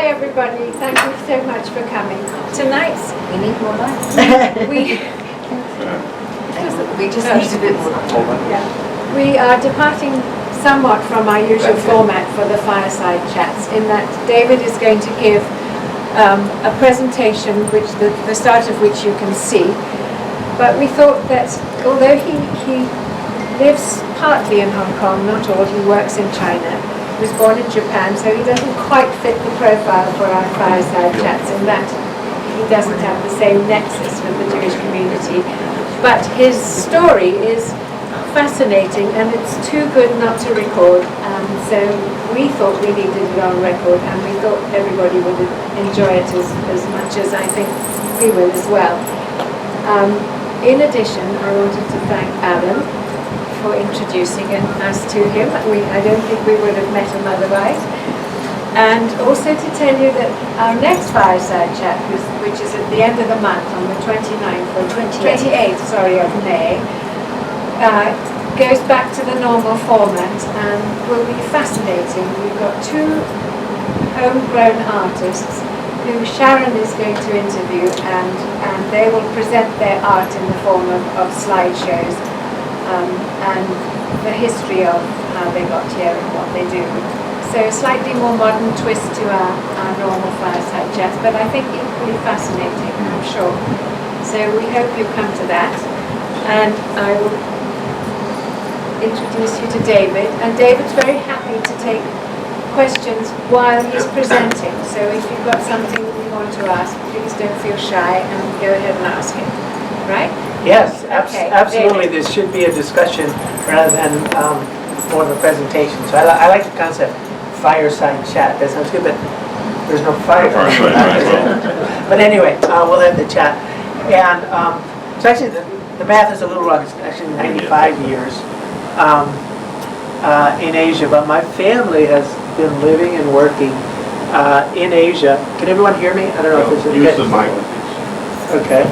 Hi everybody, thank you so much for coming. Tonight, We need more light. we We just need a bit more light. yeah, we are departing somewhat from our usual format for the fireside chats, in that David is going to give a presentation, which the start of which you can see. But we thought that although he lives partly in Hong Kong, not all, he works in China, was born in Japan, so he doesn't quite fit the profile for our fireside chats in that he doesn't have the same nexus with the Jewish community. But his story is fascinating and it's too good not to record. So we thought we needed it on record, and we thought everybody would enjoy it as much as I think we will as well. In addition, I wanted to thank Alan for introducing us to him. I don't think we would have met him otherwise. And also to tell you that our next fireside chat, which is at the end of the month, on the 29th or 28th, of May, goes back to the normal format and will be fascinating. We've got two homegrown artists who Sharon is going to interview, and they will present their art in the form of slideshows. And the history of how they got here and what they do. So a slightly more modern twist to our normal fireside chats, but I think equally fascinating, I'm sure. So we hope you come to that. And I will introduce you to David. And David's very happy to take questions while he's presenting. So if you've got something you want to ask, please don't feel shy and go ahead and ask him. Right? Yes, Okay, absolutely. David. This should be a discussion rather than more of a presentation. So I like the concept, fireside chat. That sounds good, but there's no fire. But anyway, we'll have the chat. And so actually, the math is a little wrong. It's actually 95 years in Asia. But my family has been living and working in Asia. Can everyone hear me? I don't know if this is Use the mic. Okay.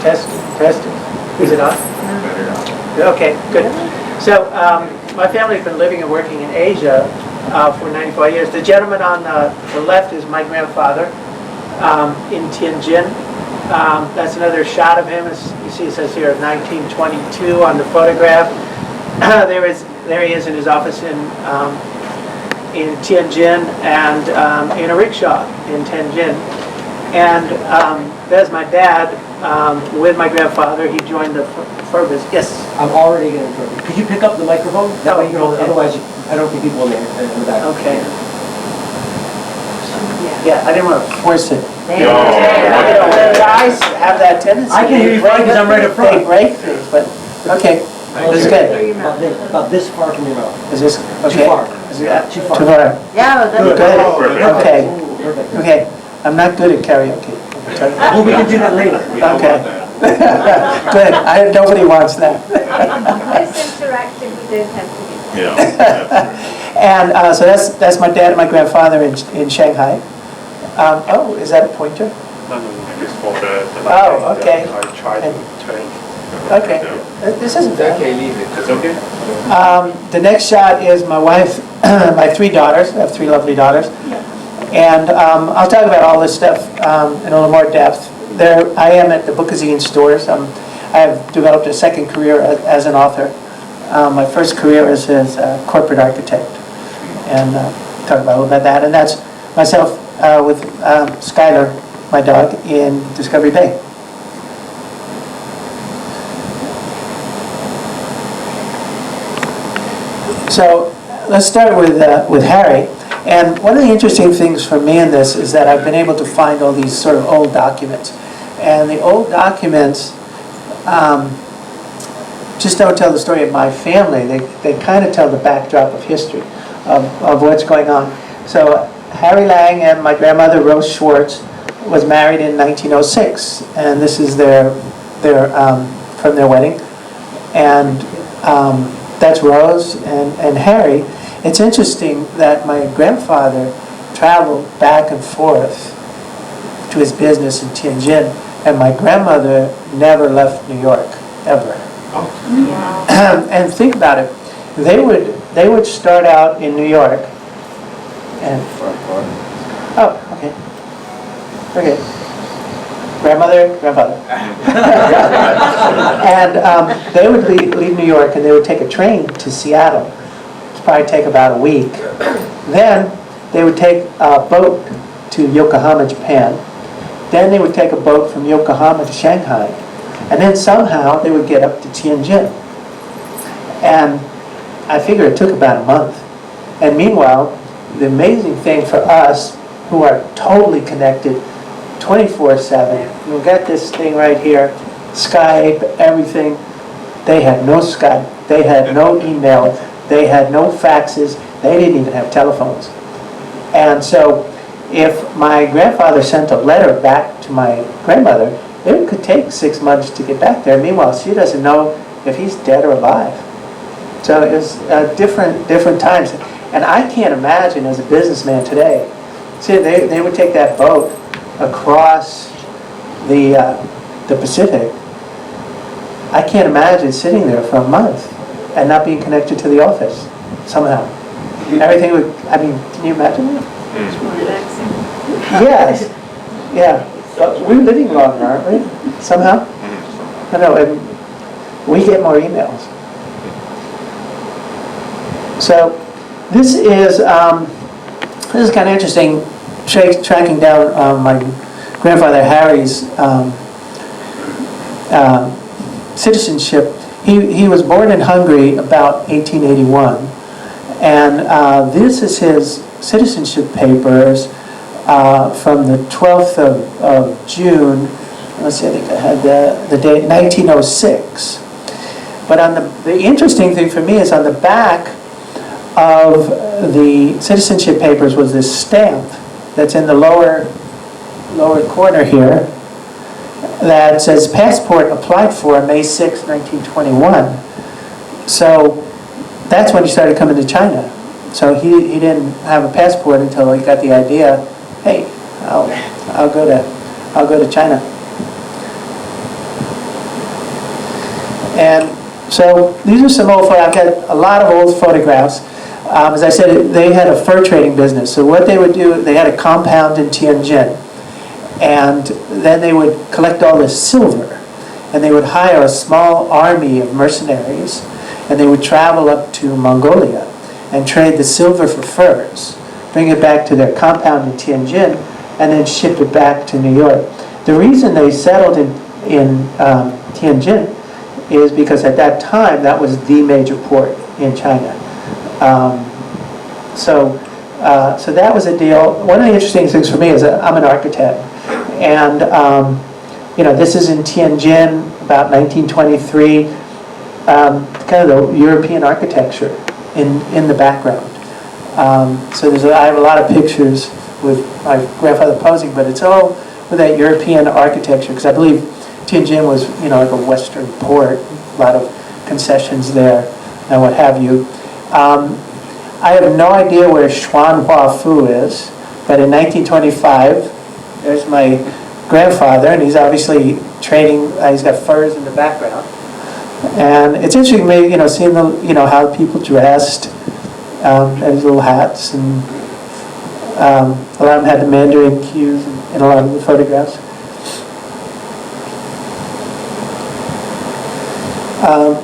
Testing. Is it on? Okay, good. So my family's been living and working in Asia for 94 years. The gentleman on the left is my grandfather in Tianjin. That's another shot of him. As you see, it says here 1922 on the photograph. There he is in his office in Tianjin, and in a rickshaw in Tianjin. And there's my dad with my grandfather. He joined the Furbis. Yes? I'm already going to interrupt you. Could you pick up the microphone? That way you can, Okay. otherwise I don't think people in the back. Okay. Yeah, I didn't want to force it. Yeah. Guys have that tendency. I can hear you fine because I'm right up front. They break things, but, okay. That's good. About this far from your mouth. Is this, okay? Too far. Is it Too far. Too far. Yeah, that's Good. Okay. Perfect. Okay. I'm not good at karaoke. Well, we can do that later. Okay. Good. Nobody wants that. It's interactive, we don't have to be. Yeah, that's And so that's my dad and my grandfather in Shanghai. Oh, is that a pointer? it's for the Oh, okay. I try to turn. Okay. This isn't bad. It's okay? The next shot is my wife, my three daughters. I have three lovely daughters. And I'll talk about all this stuff in a little more depth. There, I am at the Bookazine stores. I have developed a second career as an author. My first career is as a corporate architect. And talk about a little bit about that. And that's myself with Skylar, my dog, in Discovery Bay. So let's start with Harry. And one of the interesting things for me in this is that I've been able to find all these sort of old documents. And the old documents just don't tell the story of my family. They kind of tell the backdrop of history of what's going on. So Harry Lang and my grandmother, Rose Schwartz, was married in 1906. And this is from their wedding. And that's Rose and Harry. It's interesting that my grandfather traveled back and forth to his business in Tianjin, and my grandmother never left New York, ever. And think about it. They would start out in New York, and Oh, okay. Okay. Grandmother, grandfather. And they would leave New York and they would take a train to Seattle. It'd probably take about a week. Then they would take a boat to Yokohama, Japan. Then they would take a boat from Yokohama to Shanghai. And then somehow they would get up to Tianjin. And I figure it took about a month. And meanwhile, the amazing thing for us, who are totally connected 24/7, we've got this thing right here, Skype, everything. They had no Skype, they had no email, they had no faxes, they didn't even have telephones. And so if my grandfather sent a letter back to my grandmother, it could take 6 months to get back there. Meanwhile, she doesn't know if he's dead or alive. So it was different times. And I can't imagine as a businessman today, see, they would take that boat across the Pacific. I can't imagine sitting there for a month and not being connected to the office somehow. Everything would, I mean, can you imagine that? Relaxing. Yes, yeah. But we're living longer, aren't we? Somehow? I know, and we get more emails. So this is kind of interesting, tracking down my grandfather Harry's citizenship. He was born in Hungary about 1881, and this is his citizenship papers from the 12th of June. Let's see, I think I had the date, 1906. But on the interesting thing for me is on the back of the citizenship papers was this stamp that's in the lower corner here that says passport applied for May 6, 1921. So that's when he started coming to China. So he didn't have a passport until he got the idea, hey, I'll go to China. And so these are some old photos. I've got a lot of old photographs. As I said, they had a fur trading business. So what they would do, they had a compound in Tianjin. And then they would collect all this silver. And they would hire a small army of mercenaries. And they would travel up to Mongolia and trade the silver for furs, bring it back to their compound in Tianjin, and then ship it back to New York. The reason they settled in Tianjin is because at that time, that was the major port in China. So that was a deal. One of the interesting things for me is that I'm an architect. And, this is in Tianjin, about 1923, kind of the European architecture in the background. So I have a lot of pictures with my grandfather posing, but it's all with that European architecture, because I believe Tianjin was, like a Western port, a lot of concessions there, and what have you. I have no idea where Xuanhua Fu is, but in 1925, there's my grandfather, and he's obviously trading. He's got furs in the background, and it's interesting, maybe seeing how people dressed, and his little hats, and a lot of them had the Mandarin cues in a lot of the photographs.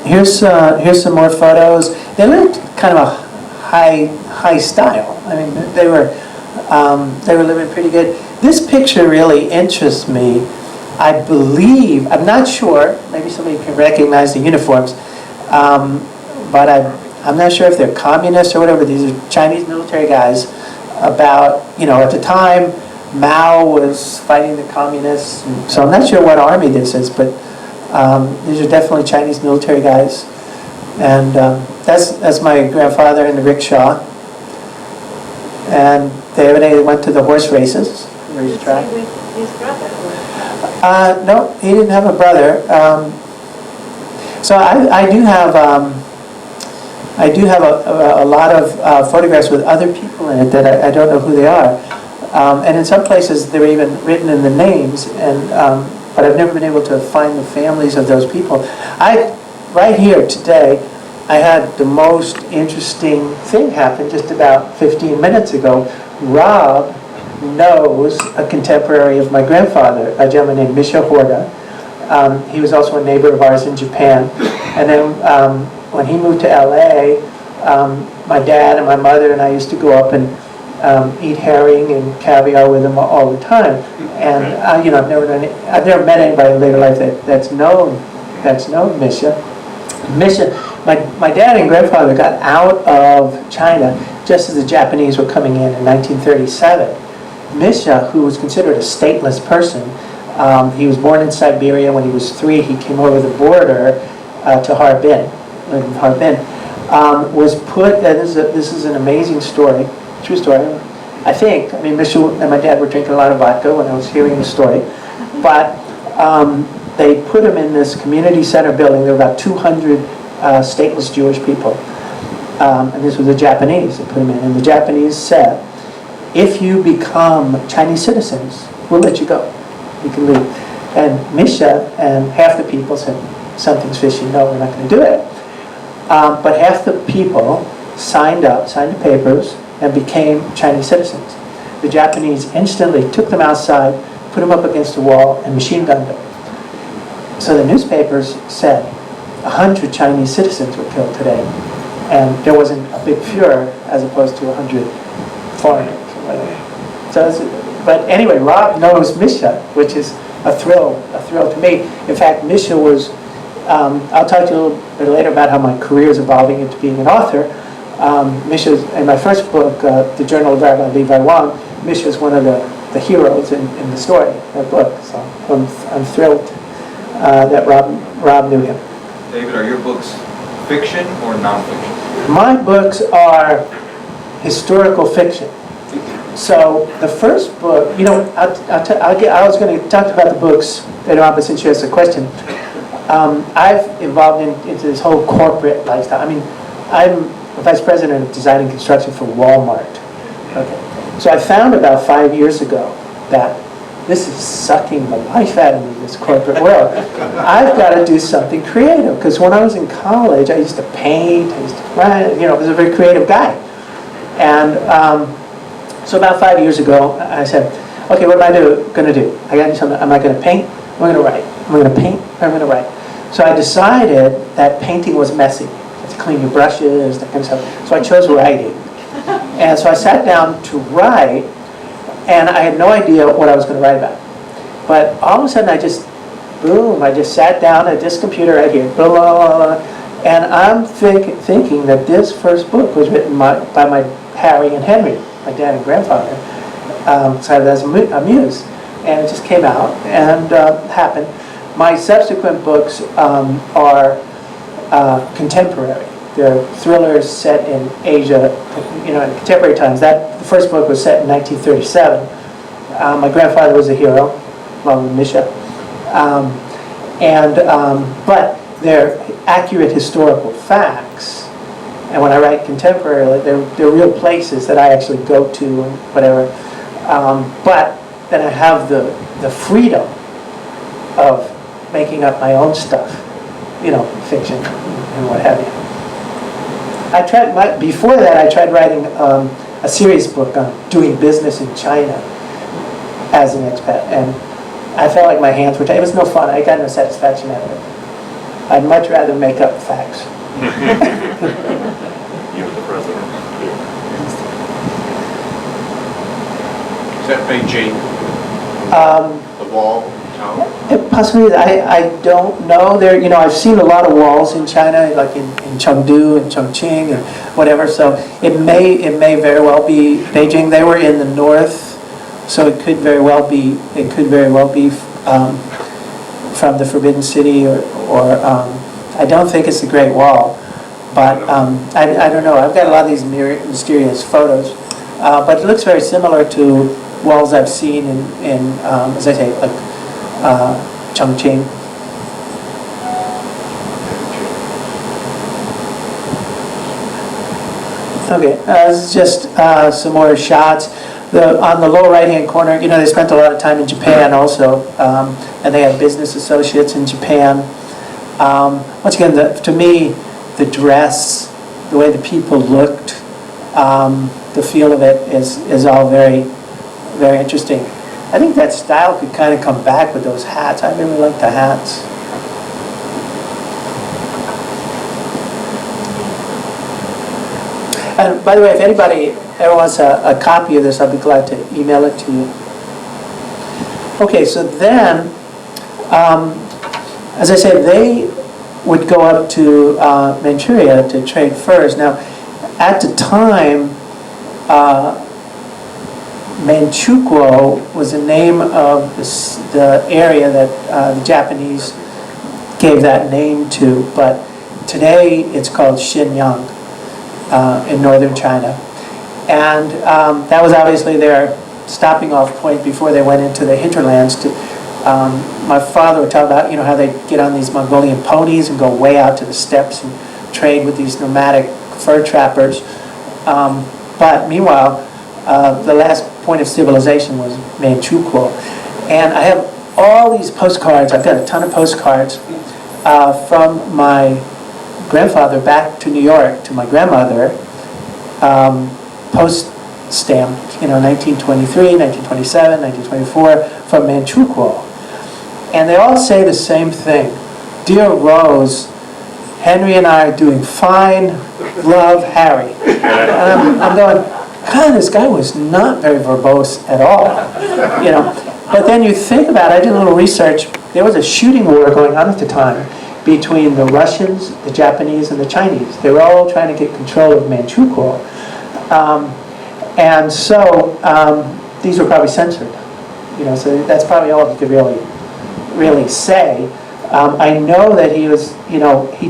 Here's some more photos. They looked kind of a high style. I mean, they were living pretty good. This picture really interests me. I believe, I'm not sure, maybe somebody can recognize the uniforms, but I'm not sure if they're communists or whatever. These are Chinese military guys about, at the time, Mao was fighting the communists. So I'm not sure what army this is, but these are definitely Chinese military guys. And that's my grandfather in the rickshaw. And they went to the horse races, racetrack. With his brother? No, he didn't have a brother. So I do have a lot of photographs with other people in it that I don't know who they are. And in some places they were even written in the names, and but I've never been able to find the families of those people. Right here today, I had the most interesting thing happen just about 15 minutes ago. Rob knows a contemporary of my grandfather, a gentleman named Misha Horda. He was also a neighbor of ours in Japan. And then when he moved to LA, my dad and my mother and I used to go up and eat herring and caviar with him all the time. And I've never met anybody in later life that's known Misha. My dad and grandfather got out of China just as the Japanese were coming in 1937. Misha, who was considered a stateless person, he was born in Siberia. When he was 3, he came over the border to Harbin. Was put, and this is an amazing story, true story, I think. I mean, Misha and my dad were drinking a lot of vodka when I was hearing the story. But they put him in this community center building. There were about 200 stateless Jewish people. And this was the Japanese that put him in. And the Japanese said, if you become Chinese citizens, we'll let you go. You can leave. And Misha and half the people said, something's fishy, no, we're not going to do it. But half the people signed the papers, and became Chinese citizens. The Japanese instantly took them outside, put them up against a wall, and machine gunned them. So the newspapers said 100 Chinese citizens were killed today, and there wasn't a big furor as opposed to 100 foreigners. But anyway, Rob knows Misha, which is a thrill to me. In fact, Misha was. I'll talk to you a little bit later about how my career is evolving into being an author. Misha, in my first book, The Journal of Rabbi Levi Wang, Misha is one of the heroes in the story, that book. So I'm thrilled that Rob knew him. David, are your books fiction or nonfiction? My books are historical fiction. So the first book, I was going to talk about the books later on, but since you asked the question, I've evolved into this whole corporate lifestyle. I mean, I'm the vice president of design and construction for Walmart. Okay, so I found about 5 years ago that this is sucking the life out of me, this corporate world. I've got to do something creative, because when I was in college, I used to paint, I used to write, I was a very creative guy. And so about 5 years ago, I said, okay, what am I going to do? I got to do something. Am I going to paint? Am I going to write? Am I going to paint? Or am I going to write? So I decided that painting was messy. You have to clean your brushes, that kind of stuff. So I chose writing. And so I sat down to write, and I had no idea what I was going to write about. But all of a sudden, I just sat down at this computer right here, blah, blah, blah, blah, and I'm thinking that this first book was written by my Harry and Henry, my dad and grandfather, started as a muse. And it just came out and happened. My subsequent books are contemporary. They're thrillers set in Asia, in contemporary times. The first book was set in 1937. My grandfather was a hero, along with Misha. But they're accurate historical facts. And when I write contemporary, they're real places that I actually go to and whatever. But then I have the freedom of making up my own stuff, fiction and what have you. Before that, I tried writing a serious book on doing business in China as an expat, and I felt like my hands were tied. It was no fun. I got no satisfaction out of it. I'd much rather make up facts. You're the president. Is that Beijing? The wall town? Possibly, I don't know. There, I've seen a lot of walls in China, like in Chengdu and Chongqing and whatever. So it may very well be Beijing. They were in the north, so it could very well be. From the Forbidden City, or I don't think it's the Great Wall, but I don't know. I've got a lot of these mysterious photos, but it looks very similar to walls I've seen in as I say, like Chongqing. Okay, this is just some more shots. On the lower right-hand corner, they spent a lot of time in Japan also, and they had business associates in Japan. Once again, to me, the dress, the way the people looked, the feel of it is all very, very interesting. I think that style could kind of come back with those hats. I really like the hats. And by the way, if anybody ever wants a copy of this, I'll be glad to email it to you. Okay, so then, as I said, they would go up to Manchuria to trade furs. Now, at the time, Manchukuo was the name of the area that the Japanese gave that name to, but today it's called Xinjiang in northern China. And that was obviously their stopping off point before they went into the hinterlands. My father would tell about, how they get on these Mongolian ponies and go way out to the steppes and trade with these nomadic fur trappers. But meanwhile, the last point of civilization was Manchukuo. And I have all these postcards. I've got a ton of postcards from my grandfather back to New York to my grandmother, post-stamped, 1923, 1927, 1924, from Manchukuo. And they all say the same thing. Dear Rose, Henry and I are doing fine. Love, Harry. And I'm going, God, this guy was not very verbose at all. But then you think about it, I did a little research. There was a shooting war going on at the time between the Russians, the Japanese, and the Chinese. They were all trying to get control of Manchukuo. And so these were probably censored. So that's probably all you could really say. I know that he was, he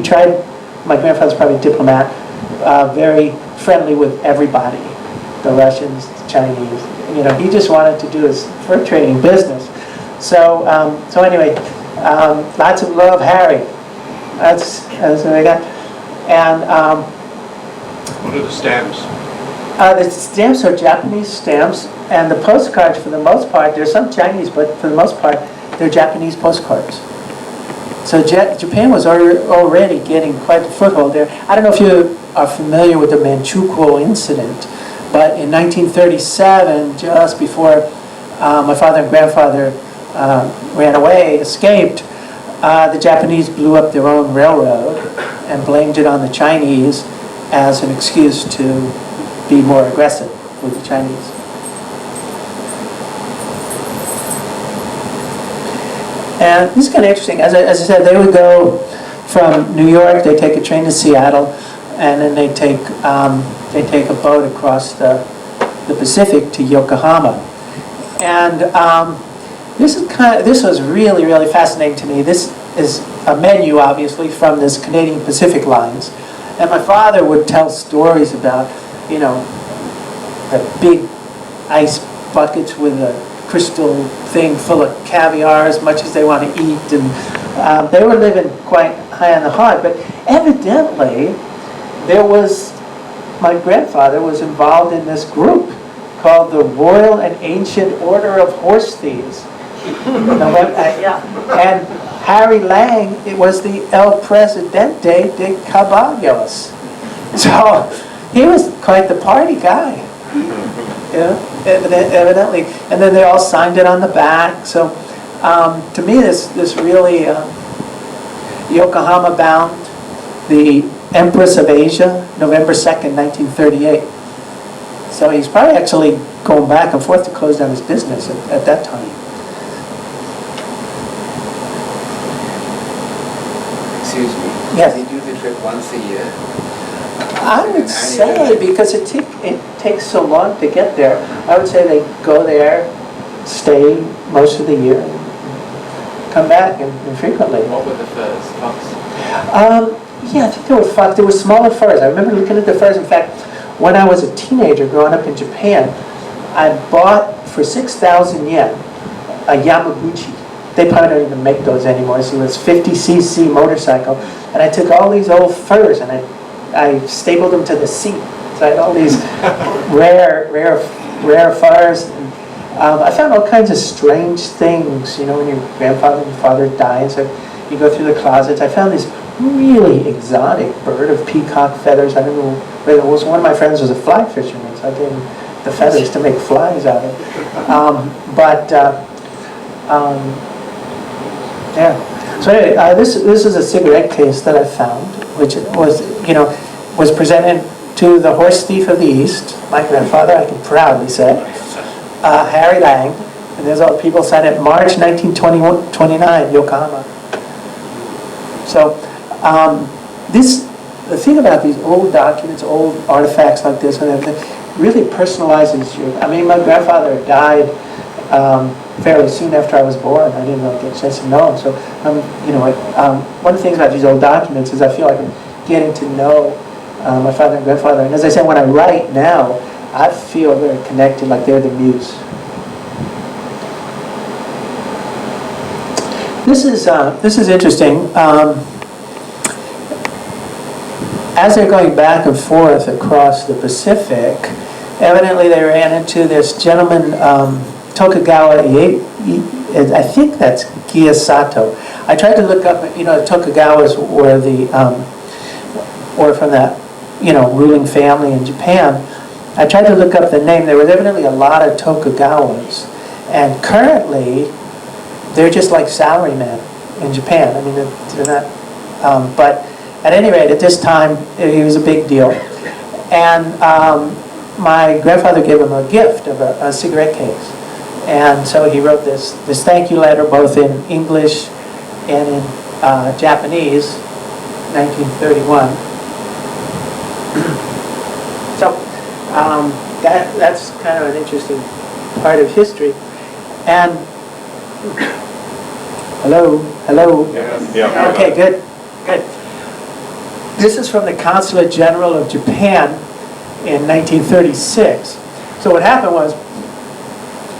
tried, my grandfather's probably a diplomat, very friendly with everybody, the Russians, the Chinese. He just wanted to do his fur trading business. So anyway, lots of love, Harry. That's what I got. And What are the stamps? the stamps are Japanese stamps, and the postcards, for the most part, there's some Chinese, but for the most part, they're Japanese postcards. So Japan was already getting quite a foothold there. I don't know if you are familiar with the Manchukuo incident, but in 1937, just before my father and grandfather ran away, escaped, the Japanese blew up their own railroad and blamed it on the Chinese as an excuse to be more aggressive with the Chinese. And this is kind of interesting. As I said, they would go from New York, they take a train to Seattle, and then they take a boat across the Pacific to Yokohama. And this was really, really fascinating to me. This is a menu, obviously, from this Canadian Pacific Lines. And my father would tell stories about, the big ice buckets with a crystal thing full of caviar, as much as they want to eat. And they were living quite high on the hog. But evidently, my grandfather was involved in this group called the Royal and Ancient Order of Horse Thieves. And Harry Lang, it was the El Presidente de Caballos. So he was quite the party guy, evidently. And then they all signed it on the back. So to me, this really Yokohama bound, the Empress of Asia, November 2nd, 1938. So he's probably actually going back and forth to close down his business at that time. Excuse me. Yes. They do the trip once a year. I would say, because it takes so long to get there, I would say they go there, stay most of the year, and come back and frequently. What were the furs? Fox? Yeah, I think they were fox. They were smaller furs. I remember looking at the furs. In fact, when I was a teenager growing up in Japan, I bought for 6,000 yen a Yamaguchi. They probably don't even make those anymore. So it was 50cc motorcycle, and I took all these old furs and I stapled them to the seat. So I had all these rare furs. And, I found all kinds of strange things. When your grandfather and father died, so you go through the closets. I found this really exotic bird of peacock feathers. I don't know where it was. One of my friends was a fly fisherman, so I gave him the feathers to make flies out of. Yeah. So anyway, this is a cigarette case that I found, which was presented to the horse thief of the East, my grandfather, I can proudly say, Harry Lang, and there's all the people signed it, March 1929, Yokohama. So the thing about these old documents, old artifacts like this, and everything, really personalizes you. I mean, my grandfather died fairly soon after I was born. I didn't really get a chance to know him. So, one of the things about these old documents is I feel like I'm getting to know my father and grandfather. And as I said, when I write now, I feel very connected, like they're the muse. This is interesting. As they're going back and forth across the Pacific, evidently they ran into this gentleman, Tokugawa I think that's Giyasato. I tried to look up, Tokugawas were from that, ruling family in Japan. I tried to look up the name. There was evidently a lot of Tokugawas. And currently, they're just like salarymen in Japan. I mean, they're not, but at any rate, at this time, he was a big deal. And my grandfather gave him a gift of a cigarette case. And so he wrote this thank you letter, both in English and in Japanese, 1931. So that's kind of an interesting part of history. And hello. Yeah. Okay, good. This is from the Consulate General of Japan in 1936. So what happened was,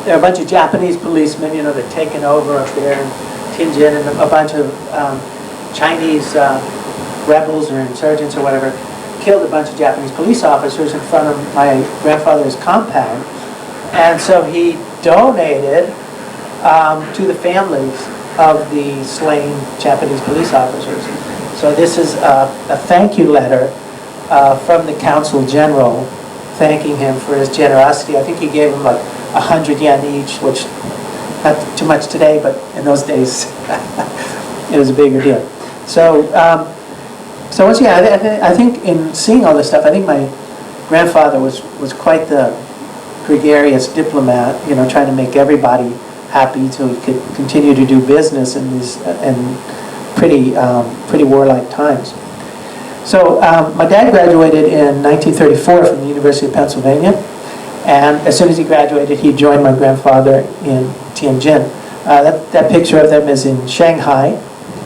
there are a bunch of Japanese policemen, they're taken over up there in Tianjin, and a bunch of Chinese rebels or insurgents or whatever killed a bunch of Japanese police officers in front of my grandfather's compound. And so he donated to the families of the slain Japanese police officers. So this is a thank you letter from the Consul General thanking him for his generosity. I think he gave him like 100 yen each, which not too much today, but in those days it was a bigger deal. So once again, I think in seeing all this stuff, I think my grandfather was quite the gregarious diplomat, trying to make everybody happy so he could continue to do business in these pretty warlike times. So my dad graduated in 1934 from the University of Pennsylvania, and as soon as he graduated, he joined my grandfather in Tianjin. That picture of them is in Shanghai.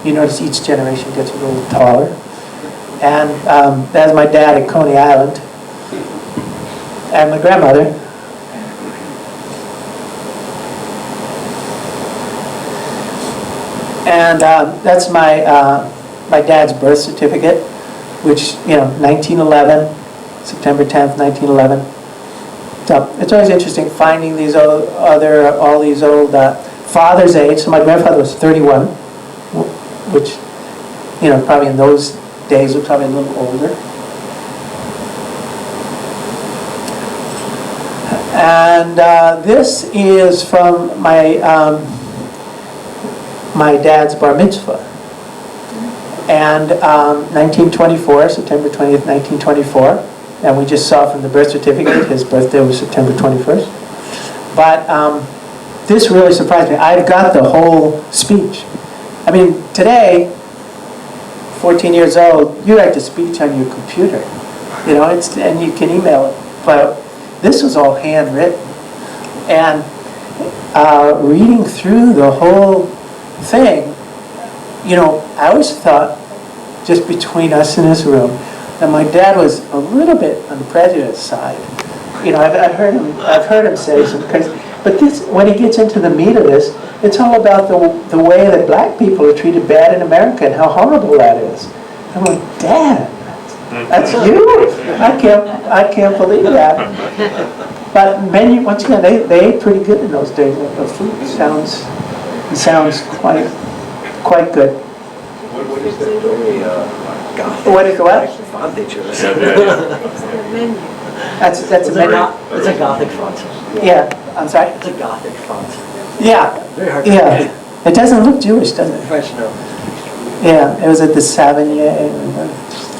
You notice each generation gets a little taller. And that's my dad at Coney Island, and my grandmother. And that's my dad's birth certificate, which 1911, September 10th, 1911. So it's always interesting finding these all these old father's age. So my grandfather was 31, which probably in those days was probably a little older. And this is from my dad's bar mitzvah. And 1924, September 20th, 1924. And we just saw from the birth certificate, his birthday was September 21st. But this really surprised me. I've got the whole speech. I mean, today, 14 years old, you write the speech on your computer. And you can email it. But this was all handwritten. And reading through the whole thing, I always thought, just between us in this room, that my dad was a little bit on the prejudiced side. I've heard him say some crazy, but this, when he gets into the meat of this, it's all about the way that black people are treated bad in America and how horrible that is. I'm like, Dad, that's you? I can't believe that. But once again, they ate pretty good in those days. The food sounds quite good. What is that? What is what? Font they chose. It's the menu. That's It's a a, many, it's a Gothic font. yeah, I'm sorry? It's a Gothic font. Yeah, Very hard to yeah. read. It doesn't look Jewish, does it? French, no. Yeah, it was at the Savigny.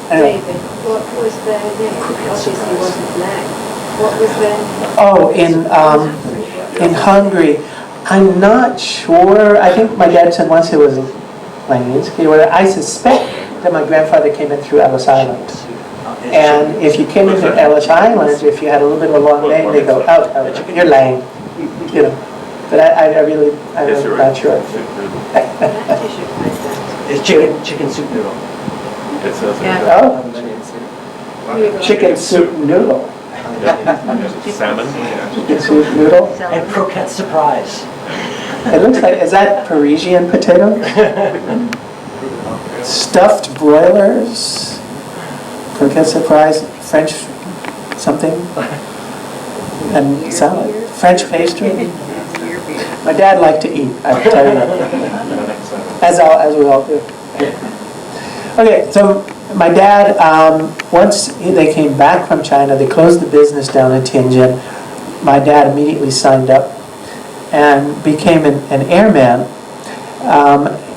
Anyway. David, what was their name? Obviously wasn't Lang. What was their name? Oh, in Hungary. I'm not sure. I think my dad said once it was Langinsky. I suspect that my grandfather came in through Ellis Island. And if you came into Ellis Island, if you had a little bit of a long name, they go, oh, you're Lang. You know. But I'm really not sure. It's chicken soup noodle. It says it. Yeah. Oh, chicken soup noodle. Salmon, yeah. Chicken soup noodle. And croquette surprise. It looks like, is that Parisian potatoes? Stuffed broilers, croquette surprise, French something, and salad. French pastry. My dad liked to eat, I will tell you that. As we all do. Okay, so my dad, once they came back from China, they closed the business down in Tianjin. My dad immediately signed up and became an airman,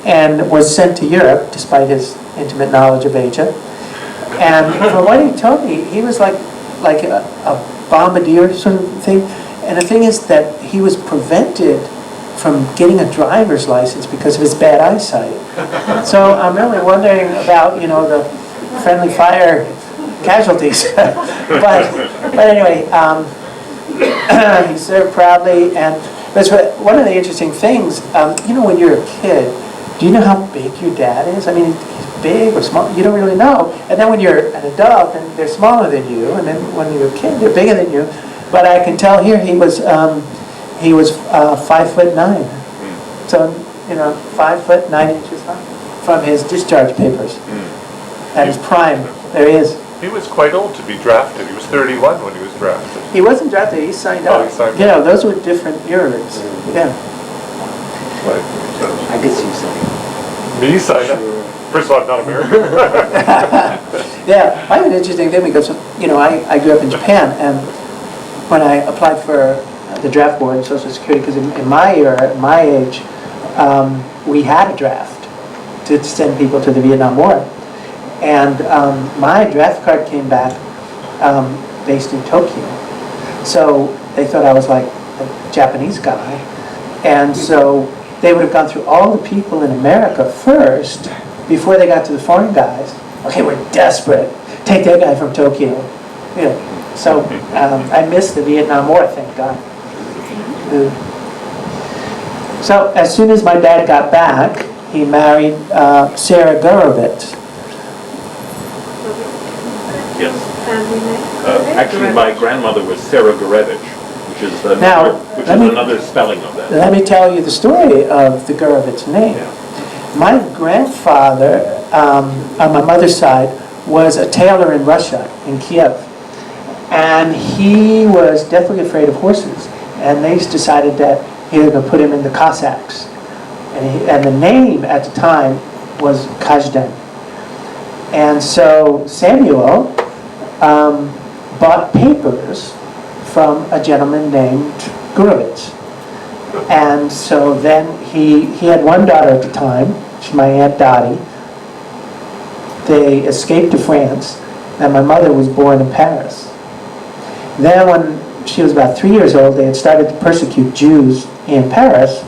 and was sent to Europe despite his intimate knowledge of Asia. And from what he told me, he was like a bombardier sort of thing. And the thing is that he was prevented from getting a driver's license because of his bad eyesight. So I'm really wondering about, the friendly fire casualties. but anyway, he served proudly, and that's one of the interesting things. When you're a kid, do you know how big your dad is? I mean, he's big or small. You don't really know. And then when you're an adult, then they're smaller than you, and then when you're a kid, they're bigger than you. But I can tell here he was 5'9". So 5'9" high from his discharge papers. At his prime, there he is. He was quite old to be drafted. He was 31 when he was drafted. He wasn't drafted. He signed up. Oh, he signed up. Those were different eras. Yeah. I could see something. Me signed up. First of all, I'm not American. Yeah, I have an interesting thing because I grew up in Japan, and when I applied for the draft board and Social Security, because in my era, at my age, we had a draft to send people to the Vietnam War. And my draft card came back based in Tokyo. So they thought I was like a Japanese guy. And so they would have gone through all the people in America first before they got to the foreign guys. Okay, we're desperate. Take that guy from Tokyo. So I missed the Vietnam War, thank God. So as soon as my dad got back, he married Sarah Gurovitz. Yes. Family name? Actually, my grandmother was Sarah Gurevich, which is Now, another spelling of that. Let me tell you the story of the Gurovitz name. Yeah. My grandfather, on my mother's side, was a tailor in Russia, in Kiev. And he was deathly afraid of horses. And they decided that he was going to put him in the Cossacks. And the name at the time was Kazdan. And so Samuel bought papers from a gentleman named Gurovitz. And so then he had one daughter at the time, she's my Aunt Dottie. They escaped to France, and my mother was born in Paris. Then when she was about 3 years old, they had started to persecute Jews in Paris,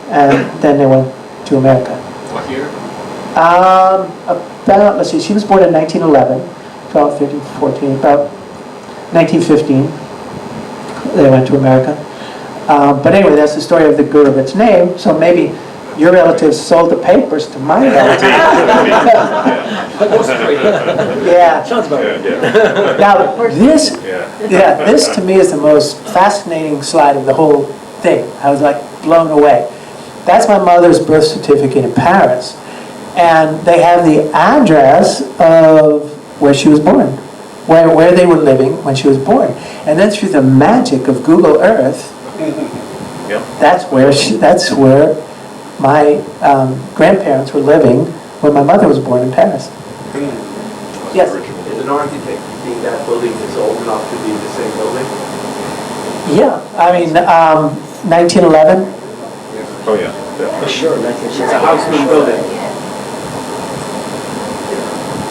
and then they went to America. What year? Let's see, she was born in 1911, 12, 13, 14, about 1915. They went to America. But anyway, that's the story of the Gurovitz name, so maybe your relatives sold the papers to my relatives. Yeah. Sounds about right. Now, this to me is the most fascinating slide of the whole thing. I was like blown away. That's my mother's birth certificate in Paris. And they have the address of where she was born, where they were living when she was born. And then through the magic of Google Earth, that's where my grandparents were living when my mother was born in Paris. Yes? As an architect, being that building is old enough to be the same building? Yeah, I mean, 1911. Oh, yeah. For sure, it's a houseman building.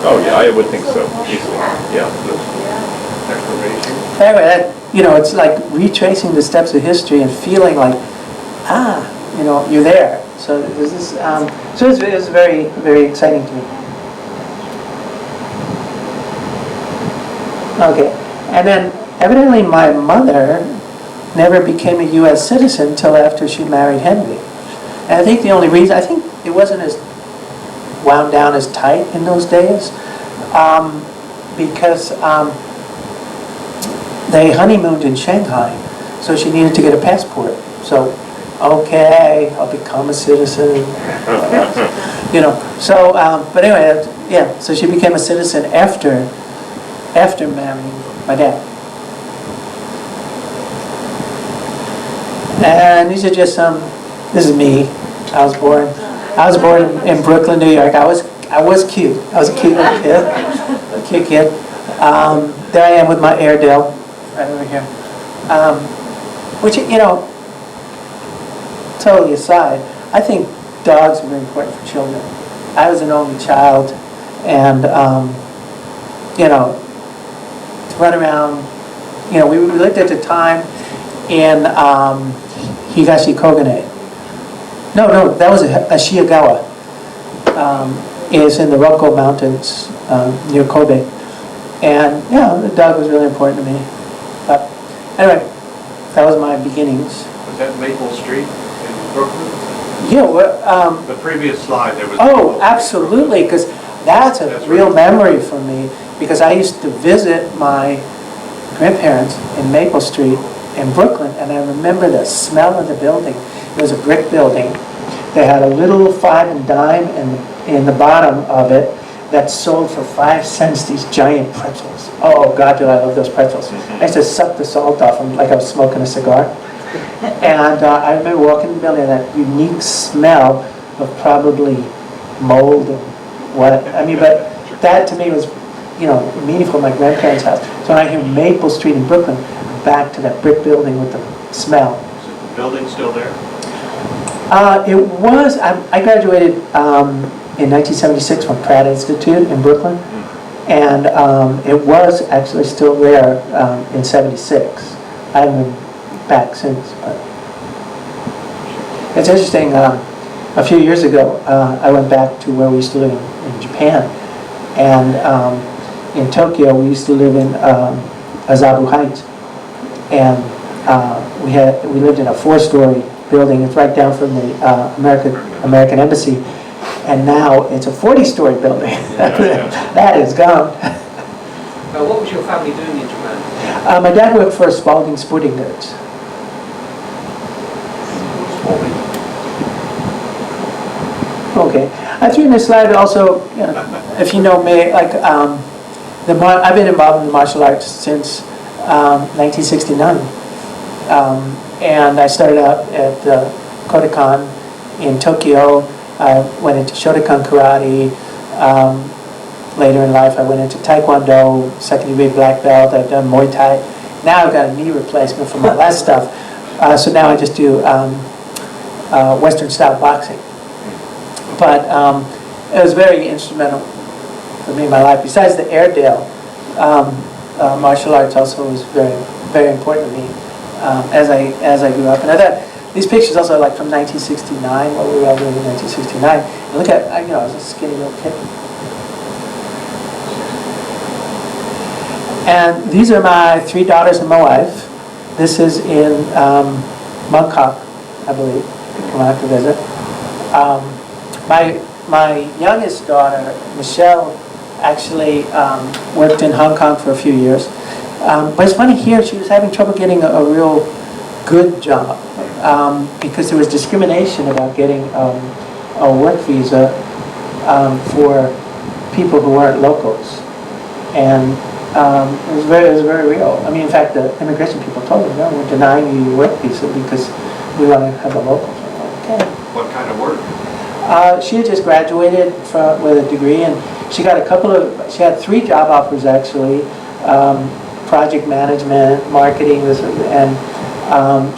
Oh, yeah, I would think so, easily, yeah. Explanation. Anyway, it's like retracing the steps of history and feeling like, you're there. So this is, so it was very, very exciting to me. Okay, and then evidently my mother never became a U.S. citizen until after she married Henry. And I think the only reason, I think it wasn't as wound down as tight in those days, because they honeymooned in Shanghai, so she needed to get a passport. So, okay, I'll become a citizen. So, but anyway, yeah, so she became a citizen after marrying my dad. And these are just this is me. I was born in Brooklyn, New York. I was cute. I was a cute little kid. A cute kid. There I am with my Airedale, right over here. Which, totally aside, I think dogs are very important for children. I was an only child, and, to run around, we lived at the time in Higashi Kogane. No, that was Ashiyagawa. Is in the Rokko Mountains near Kobe. And, the dog was really important to me. But anyway, that was my beginnings. Was that Maple Street in Brooklyn? Yeah, The previous slide, there was. oh, absolutely, because that's a real memory for me, because I used to visit my grandparents in Maple Street in Brooklyn, and I remember the smell of the building. It was a brick building. They had a little 5 and dime in the bottom of it that sold for 5 cents these giant pretzels. Oh, God, do I love those pretzels. I used to suck the salt off them like I was smoking a cigar. And I remember walking in the building, that unique smell of probably mold and what, but that to me was, meaningful in my grandparents' house. So when I hear Maple Street in Brooklyn, I'm back to that brick building with the smell. Is the building still there? It was, I graduated in 1976 from Pratt Institute in Brooklyn, and it was actually still there in 76. I haven't been back since, but it's interesting. A few years ago, I went back to where we used to live in Japan, and in Tokyo we used to live in Azabu Heights, and we lived in a 4-story building. It's right down from the American Embassy, and now it's a 40-story building. That is gone. What was your family doing in Japan? My dad worked for Spalding Sporting Goods. Okay, I threw in this slide also, if you know me, like I've been involved in the martial arts since 1969. And I started out at Kodokan in Tokyo. I went into Shotokan Karate. Later in life, I went into Taekwondo, second degree black belt. I've done Muay Thai. Now I've got a knee replacement for my last stuff. So now I just do Western style boxing. But it was very instrumental for me in my life. Besides the Airedale, martial arts also was very, very important to me. As I grew up, and I thought these pictures also like from 1969, what we were all doing in 1969. And look at, I was a skinny little kid. And these are my 3 daughters and my wife. This is in Bangkok, I believe. Come out to visit. My youngest daughter, Michelle, actually worked in Hong Kong for a few years. But it's funny here, she was having trouble getting a real good job because there was discrimination about getting a work visa for people who weren't locals. And it was very real. In fact, the immigration people told me, no, we're denying you your work visa because we want to have a local. Okay. What kind of work? She had just graduated with a degree, and she got she had 3 job offers actually. project management, marketing, and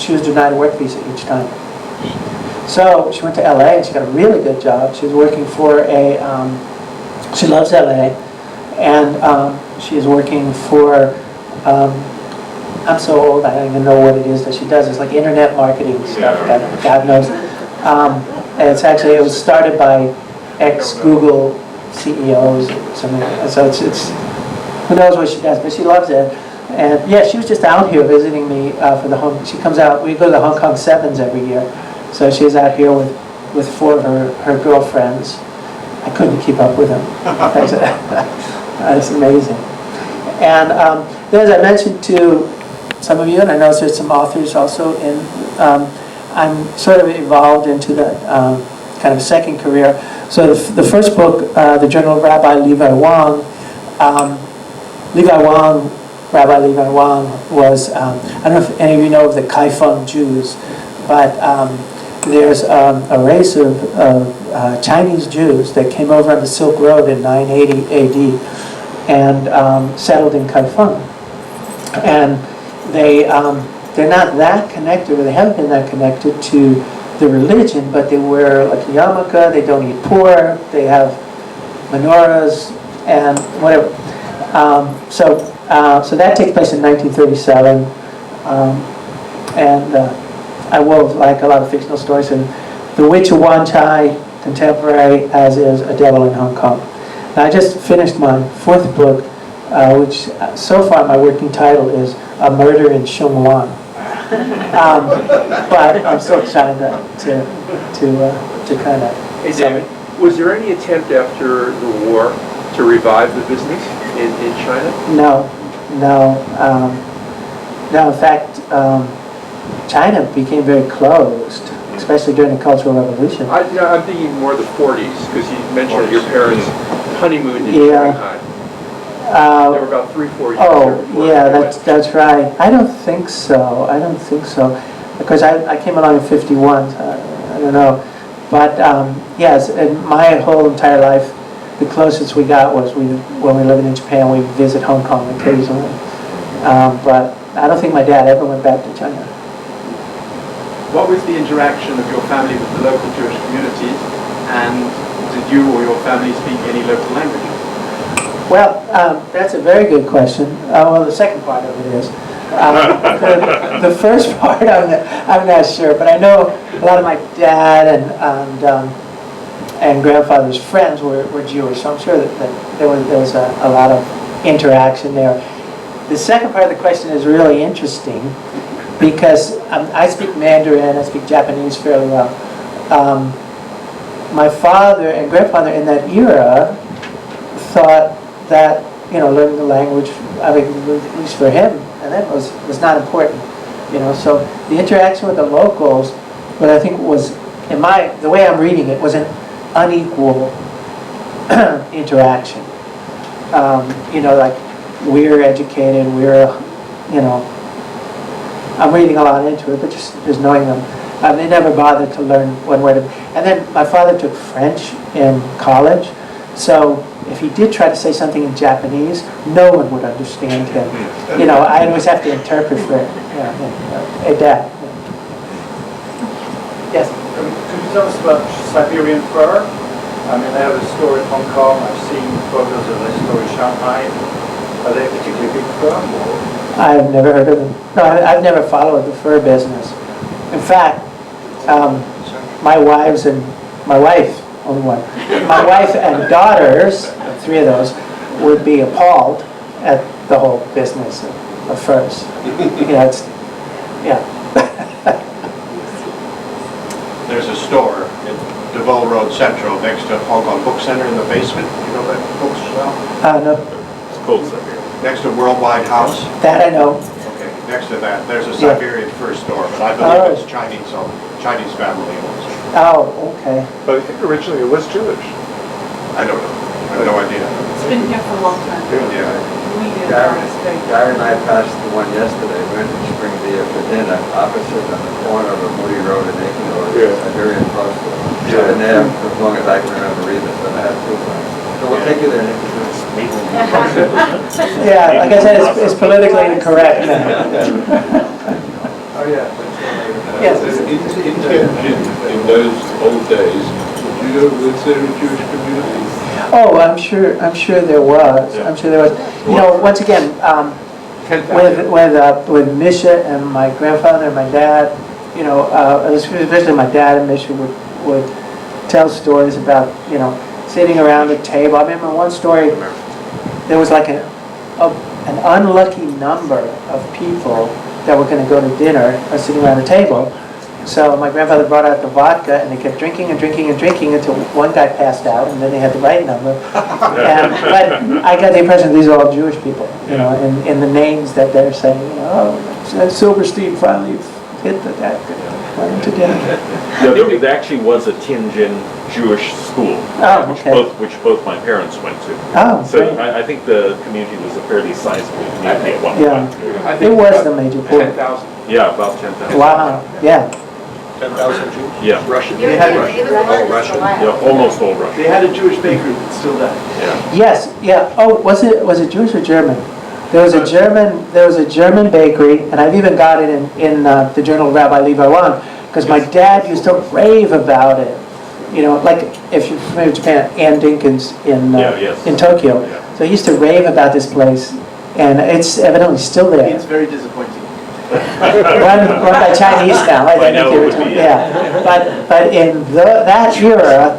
she was denied a work visa each time. So she went to LA and she got a really good job. She was working for she loves LA, and she is working for, I'm so old I don't even know what it is that she does. It's like internet marketing stuff, God knows. And it was started by ex-Google CEOs or something. So it's who knows what she does, but she loves it. And yeah, she was just out here visiting me for the home. She comes out, we go to the Hong Kong Sevens every year. So she's out here with 4 of her girlfriends. I couldn't keep up with them. That's amazing. And then as I mentioned to some of you, and I know there's some authors also in, I'm sort of evolved into that kind of second career. So the first book, the Journal of Rabbi Levi Wang, Rabbi Levi Wang was, I don't know if any of you know of the Kaifeng Jews, but there's a race of Chinese Jews that came over on the Silk Road in 980 AD and settled in Kaifeng. And they're not that connected, or they haven't been that connected to the religion, but they wear like a yarmulke, they don't eat pork, they have menorahs and whatever. So that takes place in 1937, and I wove like a lot of fictional stories. And The Witch of Wan Chai, contemporary, as is A Devil in Hong Kong. Now I just finished my 4th book, which so far my working title is A Murder in Sheung Wan. But I'm still trying to kind of. Hey David, was there any attempt after the war to revive the business in China? No. In fact, China became very closed, especially during the Cultural Revolution. I'm thinking more the 40s, because you mentioned that your parents honeymooned in Shanghai. There were about 3-4 years there before. Yeah, that's right. I don't think so. Because I came along in 51, so I don't know. But yes, in my whole entire life, the closest we got was when we were living in Japan, we visit Hong Kong occasionally. But I don't think my dad ever went back to China. What was the interaction of your family with the local Jewish communities, and did you or your family speak any local language? Well, that's a very good question. Well, the second part of it is. The first part, I'm not sure, but I know a lot of my dad and grandfather's friends were Jewish, so I'm sure that there was a lot of interaction there. The second part of the question is really interesting because I speak Mandarin, I speak Japanese fairly well. My father and grandfather in that era thought that learning the language, at least for him, and that was not important. So the interaction with the locals, what I think was, the way I'm reading it, was an unequal interaction. Like we're educated, I'm reading a lot into it, but just knowing them. They never bothered to learn one word. And then my father took French in college, so if he did try to say something in Japanese, no one would understand him. I always have to interpret for it. Adapt. Yes? Could you tell us about Siberian fur? I mean, they have a store in Hong Kong. I've seen photos of their store in Shanghai. Are they particularly big fur? I've never heard of them. No, I've never followed the fur business. In fact, my wife, only one, my wife and daughters, 3 of those, would be appalled at the whole business of furs. There's a store in DeVoe Road Central next to Hong Kong Book Center in the basement. You know that bookshop? No. It's called Siberia. Next to Worldwide House. That I know. Okay, next to that, there's a Siberian fur store, but I believe it's Chinese, so Chinese family owns it. Oh, okay. But I think originally it was Jewish. I don't know. I have no idea. It's been here for a long time. Yeah. We did Gary and I passed the one yesterday. We went to Spring Deer for dinner, opposite on the corner of Moody Road and Aiken Road. Yeah. Siberian Post. I've been there as long as I can remember either, so I have 2 friends. So we'll take you there and introduce. Yeah, like I said, it's politically incorrect now. Oh, yeah. Yes. In Tianjin, in those old days, do you know, was there a Jewish community? Oh, I'm sure there was. I'm sure there was. You know, once again, with Misha and my grandfather and my dad, you know, especially my dad and Misha would tell stories about, you know, sitting around a table. I remember one story, there was like an unlucky number of people that were going to go to dinner sitting around a table. So my grandfather brought out the vodka, and they kept drinking and drinking and drinking until one guy passed out, and then they had the right number. But I got the impression these are all Jewish people, you know, in the names that they're saying, you know, oh, Silverstein finally hit that went into dinner. Yeah, there actually was a Tianjin Jewish school, which both my parents went to. Oh, so great. I think the community was a fairly sizable community at one point. It was the major port. 10,000. Yeah, about 10,000. Wow, yeah. 10,000 Jews? Yeah. Russian. They had Russian. Yeah, almost all Russian. They had a Jewish bakery that's still there. Yeah. Yes, yeah. Oh, was it Jewish or German? There was a German bakery, and I've even got it in the Journal of Rabbi Levi Long, because my dad used to rave about it. You know, like if you're familiar with Japan, Ann Dinkins in Tokyo. Yeah. So he used to rave about this place, and it's evidently still there. It's very disappointing. run by Chinese now. I know think it would be, yeah. But in that era,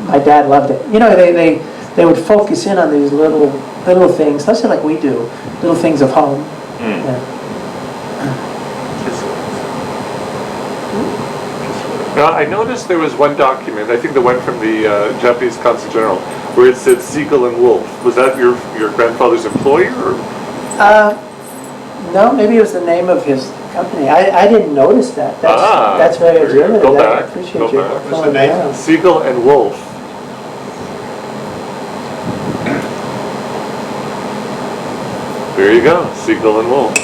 my dad loved it. You know, they would focus in on these little things, especially like we do, little things of home. Yeah. Now, I noticed there was one document, I think the one from the Japanese Consul General, where it said Siegel and Wolf. Was that your grandfather's employer? Or? No, maybe it was the name of his company. I didn't notice that. That's very observant. Go I back. appreciate Go you. back. What's the name? Siegel and Wolf. There you go, Siegel and Wolf.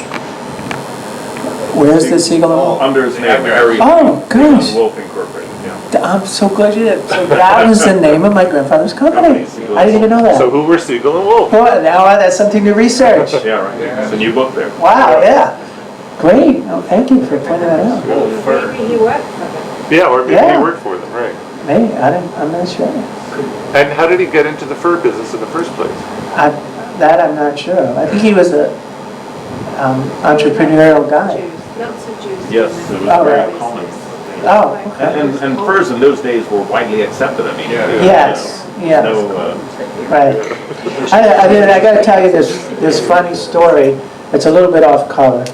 Where's the Siegel and Wolf? Under his name, Harry gosh. Wolf Incorporated. Yeah. I'm so glad you did. So that was the name of my grandfather's company. I didn't even know that. So who were Siegel and Wolf? Well, now that's something to research. Yeah, right. It's a new book there. Wow, yeah. Great. Oh, thank you for pointing that out. Maybe he worked for them. Yeah, or maybe Yeah. he worked for them, right. Maybe. I'm not sure. And how did he get into the fur business in the first place? I'm not sure of. I think he was a entrepreneurial guy. Jews, lots of Jews. Yes, it was Oh, very right. common. Oh, okay. And furs in those days were widely accepted. I mean, Yes, yes. no, Right. I got to tell you this funny story. It's a little bit off color,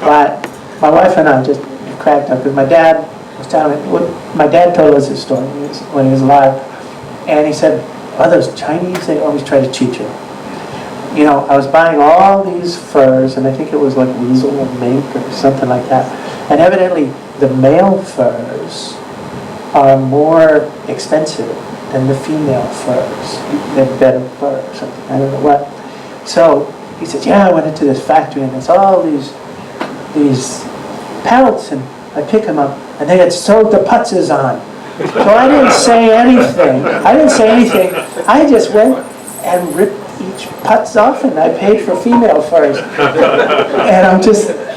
but my wife and I just cracked up because my dad was telling me. My dad told us this story when he was alive, and he said, "Oh, those Chinese, they always try to cheat you." You know, I was buying all these furs, and I think it was like weasel or mink or something like that, and evidently the male furs are more expensive than the female furs. They're better fur or something. I don't know what. So he said, "Yeah, I went into this factory and it's all these pelts, and I pick them up, and they had sewed the putzes on." So I didn't say anything. I just went and ripped each putz off, and I paid for female furs. And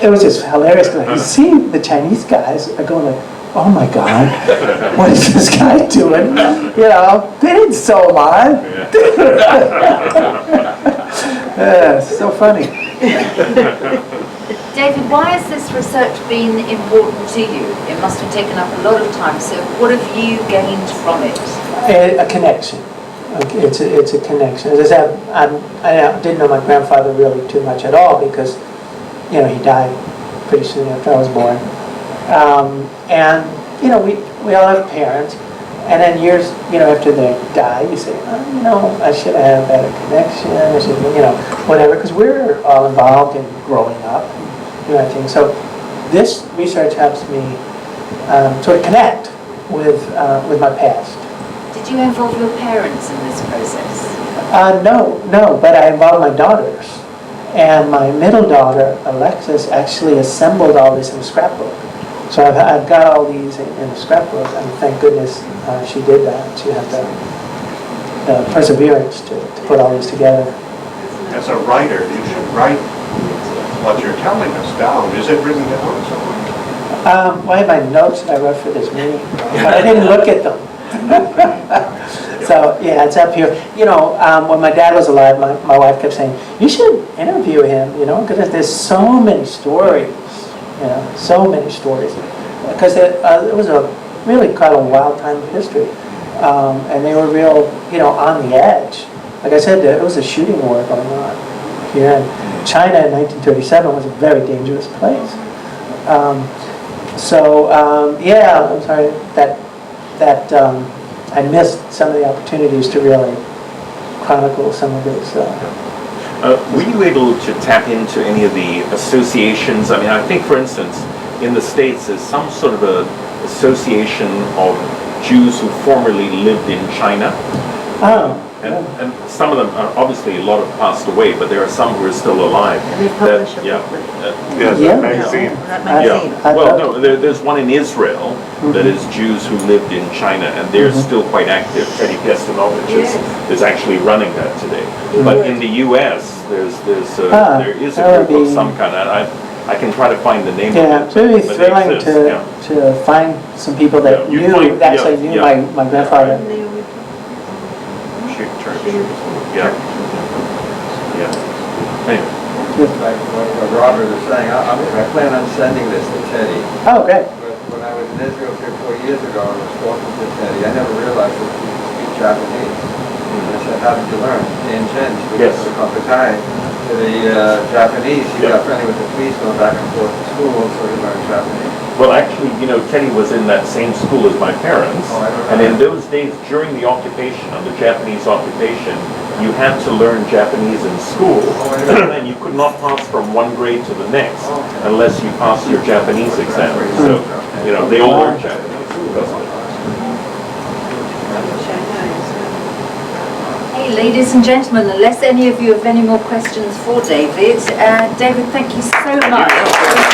it was just hilarious. You see, the Chinese guys are going like, "Oh my God, what is this guy doing?" You know, they didn't sew them on. So funny. David, why has this research been important to you? It must have taken up a lot of time, so what have you gained from it? A connection. It's a connection. As I said, I didn't know my grandfather really too much at all because, you know, he died pretty soon after I was born. And, you know, we all have parents. And then years, you know, after they die, you say, "Oh, you know, I should have had a better connection. I should, you know, whatever." Because we're all involved in growing up, you know, I think. So this research helps me sort of connect with my past. Did you involve your parents in this process? No, but I involved my daughters. And my middle daughter, Alexis, actually assembled all this in a scrapbook. So I've got all these in a scrapbook, and thank goodness she did that. She had that. perseverance to put all this together. As a writer, you should write what you're telling us down. Is it written down somewhere? Well, I have my notes that I wrote for this meeting, but I didn't look at them. So, yeah, it's up here. You know, when my dad was alive, my wife kept saying, you should interview him, you know, because there's so many stories, you know, so many stories. Because it was a really kind of wild time of history. And they were real, you know, on the edge. Like I said, it was a shooting war going on here. And China in 1937 was a very dangerous place. Yeah, I'm sorry that I missed some of the opportunities to really chronicle some of this. Were you able to tap into any of the associations? I mean, I think, for instance, in the States, there's some sort of a association of Jews who formerly lived in China. Oh. And some of them, obviously, a lot have passed away, but there are some who are still alive. And they publish a booklet. That magazine. That magazine. Well, no, there's one in Israel that is Jews who lived in China, and they're still quite active. Teddy Pestinovich is actually running that today. But in the U.S., there is a group of some kind. I can try to find the name of it. Yeah, it's really thrilling to find some people that knew my grandfather. Yeah. Anyway. Like what Robert was saying, I plan on sending this to Teddy. Oh, great. But when I was in Israel 3 or 4 years ago and was talking to Teddy, I never realized that he could speak Japanese. And I said, how did you learn? Tianjin, speaking to the Kokutai, to the Japanese. He got friendly with the police going back and forth to school, so he learned Japanese. Well, actually, you know, Teddy was in that same school as my parents, and in those days, during the occupation, under Japanese occupation, you had to learn Japanese in school, and you could not pass from one grade to the next unless you passed your Japanese exam. So, you know, they all learned Japanese. Hey, ladies and gentlemen, unless any of you have any more questions for David, David, thank you so much.